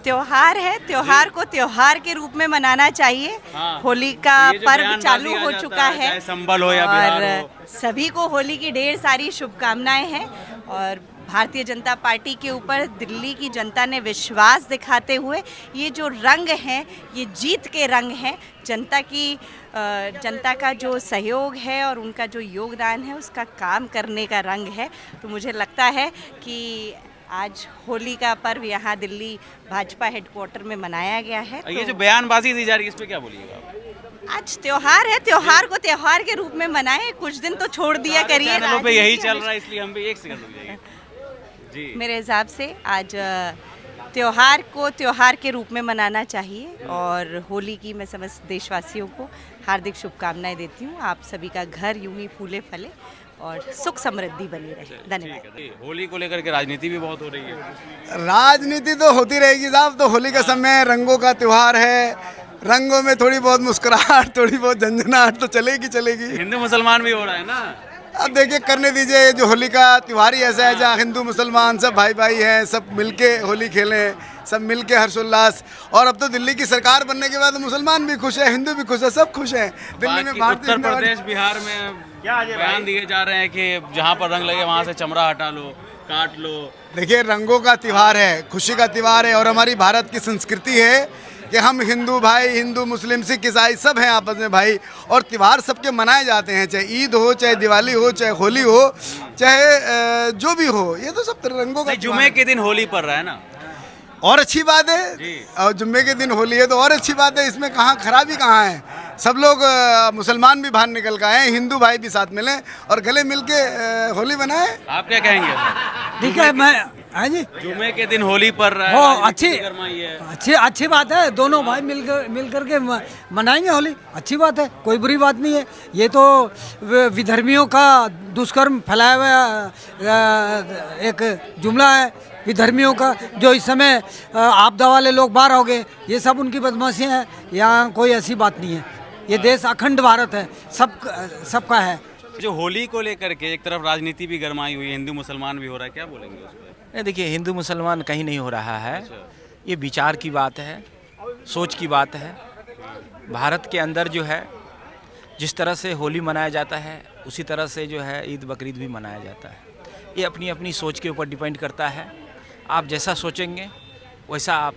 त्योहार है, त्योहार को त्योहार के रूप में मनाना चाहिए। हाँ। होली का तो ये जो पर्व बयानबाजी चालू आ हो जाता चुका है चाहे संबल हो या बिहार और हो। सभी को होली की ढेर सारी शुभकामनाएं हैं। और भारतीय जनता पार्टी के ऊपर दिल्ली की जनता ने विश्वास दिखाते हुए ये जो रंग हैं, ये जीत के रंग हैं। जनता का जो सहयोग है और उनका जो योगदान है, उसका काम करने का रंग है। तो मुझे लगता है कि आज होली का पर्व यहाँ दिल्ली भाजपा हेडक्वार्टर में मनाया गया है। ये जो बयानबाजी दी जा रही है इस पे क्या बोलिएगा आप? आज त्योहार है, त्योहार को त्योहार के रूप में मनाएं। कुछ दिन तो छोड़ दिया सारे करिए, चैनलों पे यही राजनीति चल रहा है, इसलिए हम भी एक सेकंड रुक जाइए जी। मेरे हिसाब से आज त्योहार को त्योहार के रूप में मनाना चाहिए। और होली की मैं समस्त देशवासियों को हार्दिक शुभकामनाएं देती हूँ। आप सभी का घर यूं ही फूले फले और सुख समृद्धि बनी रहे। धन्यवाद। होली को लेकर के राजनीति भी बहुत हो रही है। राजनीति तो होती रहेगी साहब। तो होली का समय रंगों का त्योहार है, रंगों में थोड़ी बहुत मुस्कुराहट, थोड़ी बहुत झंझनाहट तो चलेगी। हिंदू मुसलमान भी हो रहा है ना। अब देखिए, करने दीजिए। जो होली का त्योहार ही ऐसा है जहाँ हिंदू मुसलमान सब भाई भाई हैं, सब मिलके होली खेलें, सब मिलके हर्षोल्लास। और अब तो दिल्ली की सरकार बनने के बाद मुसलमान भी खुश है, हिंदू भी खुश है, सब खुश हैं दिल्ली में। भारतीय उत्तर प्रदेश बिहार में बयान दिए जा रहे हैं कि जहाँ पर रंग लगे वहाँ से चमड़ा हटा लो, काट लो। देखिए, रंगों का त्योहार है, खुशी का त्योहार है। और हमारी भारत की संस्कृति है कि हम हिंदू भाई, हिंदू मुस्लिम सिख ईसाई सब हैं आपस में भाई। और त्योहार सबके मनाए जाते हैं, चाहे ईद हो, चाहे दिवाली हो, चाहे होली हो, चाहे जो भी हो। ये तो सब रंगों का जुमे के दिन होली पड़ रहा है ना, और अच्छी बात है। और जुम्मे के दिन होली है तो और अच्छी बात है। इसमें कहाँ खराबी कहाँ है। सब लोग मुसलमान भी बाहर निकल कर आए, हिंदू भाई भी साथ मिले और गले मिल के होली बनाए। आप क्या कहेंगे? ठीक है, मैं हाँ जी, जुमे के दिन होली पड़ रहा है, हो अच्छी बात है। दोनों भाई मिलकर के मनाएंगे होली, अच्छी बात है, कोई बुरी बात नहीं है। ये तो विधर्मियों का दुष्कर्म फैलाया हुआ एक जुमला है विधर्मियों का, जो इस समय आपदा वाले लोग बाहर हो गए। ये सब उनकी बदमाशियाँ हैं, यहाँ कोई ऐसी बात नहीं है। ये देश अखंड भारत है, सबका है। जो होली को लेकर के एक तरफ राजनीति भी गरमाई हुई है, हिंदू मुसलमान भी हो रहा है, क्या बोलेंगे उस पर? नहीं, देखिए, हिंदू मुसलमान कहीं नहीं हो रहा है। ये विचार की बात है, सोच की बात है। भारत के अंदर जो है, जिस तरह से होली मनाया जाता है, उसी तरह से जो है ईद बकरीद भी मनाया जाता है। ये अपनी अपनी सोच के ऊपर डिपेंड करता है। आप जैसा सोचेंगे वैसा आप।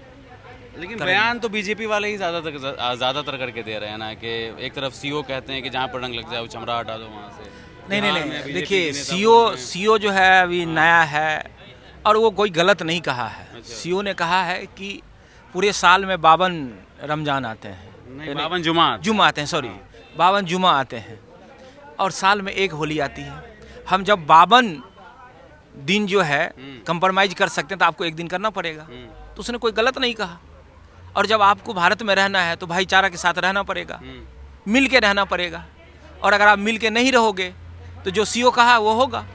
लेकिन बयान तो बीजेपी वाले ही ज़्यादातर करके दे रहे हैं ना, कि एक तरफ सीओ कहते हैं कि जहाँ पर रंग लग जाए वो चमड़ा हटा दो वहाँ से। नहीं, देखिए, सीओ जो है अभी नया है और वो कोई गलत नहीं कहा है। सीओ ने कहा है कि पूरे साल में 52 रमजान आते हैं, 52 जुमा आते हैं, सॉरी 52 जुमा आते हैं और साल में एक होली आती है। हम जब 52 दिन जो है कंप्रोमाइज कर सकते हैं तो आपको एक दिन करना पड़ेगा। तो उसने कोई गलत नहीं कहा। और जब आपको भारत में रहना है तो भाईचारा के साथ रहना पड़ेगा, मिल के रहना पड़ेगा। और अगर आप मिल के नहीं रहोगे तो जो सीओ कहा वो होगा,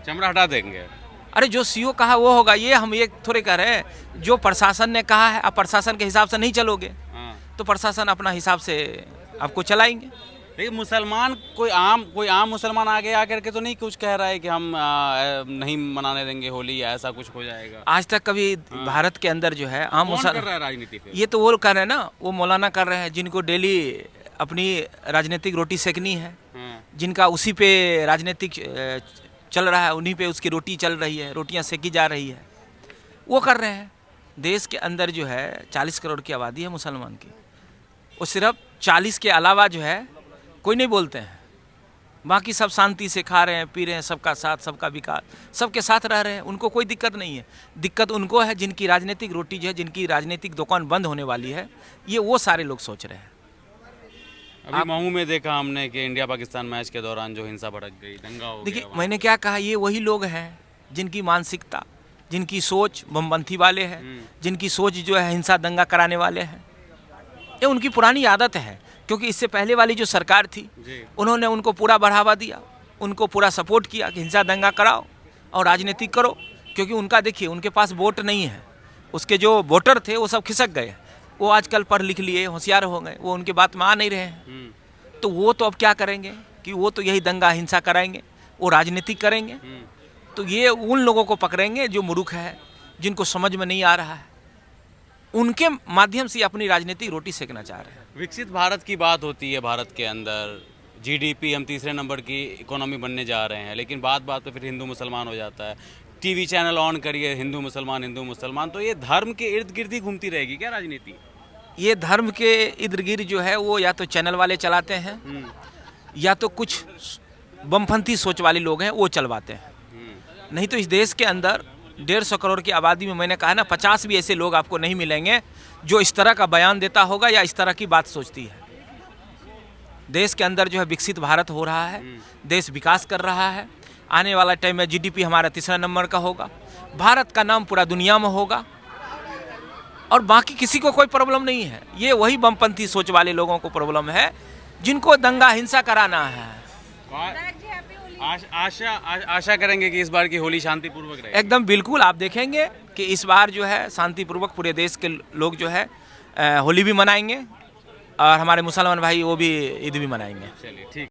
चमड़ा हटा देंगे। अरे जो सीओ कहा वो होगा, ये हम ये थोड़े कह रहे हैं। जो प्रशासन ने कहा है, आप प्रशासन के हिसाब से नहीं चलोगे तो प्रशासन अपना हिसाब से आपको चलाएंगे। लेकिन मुसलमान कोई आम मुसलमान आगे आकर के तो नहीं कुछ कह रहा है कि हम नहीं मनाने देंगे होली या ऐसा कुछ हो जाएगा? आज तक कभी भारत के अंदर जो है आम मुसलमान कर रहा है राजनीति पे? ये तो वो कर रहे हैं ना, वो मौलाना कर रहे हैं, जिनको डेली अपनी राजनीतिक रोटी सेकनी है, जिनका उसी पे राजनीतिक चल रहा है, उन्हीं पे उसकी रोटी चल रही है, रोटियां सेकी जा रही है, वो कर रहे हैं। देश के अंदर जो है 40 करोड़ की आबादी है मुसलमान की। वो सिर्फ 40 के अलावा जो है कोई नहीं बोलते हैं। बाकी सब शांति से खा रहे हैं, पी रहे हैं, सबका साथ, सबका विकास, सबके साथ रह रहे हैं। उनको कोई दिक्कत नहीं है। दिक्कत उनको है जिनकी राजनीतिक रोटी जो है, जिनकी राजनीतिक दुकान बंद होने वाली है। ये वो सारे लोग सोच रहे हैं। अभी महू में देखा हमने कि इंडिया पाकिस्तान मैच के दौरान जो हिंसा भड़क गई, दंगा हो गया। देखिए, मैंने क्या कहा, ये वही लोग हैं जिनकी मानसिकता, जिनकी सोच बमपंथी वाले हैं, जिनकी सोच जो है हिंसा दंगा कराने वाले हैं। ये उनकी पुरानी आदत है, क्योंकि इससे पहले वाली जो सरकार थी उन्होंने उनको पूरा बढ़ावा दिया, उनको पूरा सपोर्ट किया कि हिंसा दंगा कराओ और राजनीति करो। क्योंकि उनका देखिए, उनके पास वोट नहीं है। उसके जो वोटर थे वो सब खिसक गए। वो आजकल पढ़ लिख लिए, होशियार हो गए, वो उनकी बात में आ नहीं रहे हैं। तो वो तो अब क्या करेंगे कि वो तो यही दंगा हिंसा कराएंगे, वो राजनीति करेंगे। तो ये उन लोगों को पकड़ेंगे जो मूर्ख है, जिनको समझ में नहीं आ रहा है। उनके माध्यम से अपनी राजनीतिक रोटी सेकना चाह रहे हैं। विकसित भारत की बात होती है, भारत के अंदर जीडीपी हम तीसरे नंबर की इकोनॉमी बनने जा रहे हैं, लेकिन बात पे फिर हिंदू मुसलमान हो जाता है। टीवी चैनल ऑन करिए, हिंदू मुसलमान, तो ये धर्म के इर्द गिर्द ही घूमती रहेगी क्या राजनीति? ये धर्म के इर्द गिर्द जो है वो या तो चैनल वाले चलाते हैं या तो कुछ बमपंथी सोच वाले लोग हैं वो चलवाते हैं। नहीं तो इस देश के अंदर 150 करोड़ की आबादी में मैंने कहा ना 50 भी ऐसे लोग आपको नहीं मिलेंगे जो इस तरह का बयान देता होगा या इस तरह की बात सोचती है। देश के अंदर जो है विकसित भारत हो रहा है, देश विकास कर रहा है। आने वाला टाइम में जीडीपी हमारा तीसरा नंबर का होगा, भारत का नाम पूरा दुनिया में होगा और बाकी किसी को कोई प्रॉब्लम नहीं है। ये वही बमपंथी सोच वाले लोगों को प्रॉब्लम है जिनको दंगा हिंसा कराना है। आशा करेंगे कि इस बार की होली शांतिपूर्वक रहेगी। एकदम बिल्कुल, आप देखेंगे कि इस बार जो है शांतिपूर्वक पूरे देश के लोग जो है होली भी मनाएंगे और हमारे मुसलमान भाई वो भी ईद भी मनाएंगे। चलिए ठीक।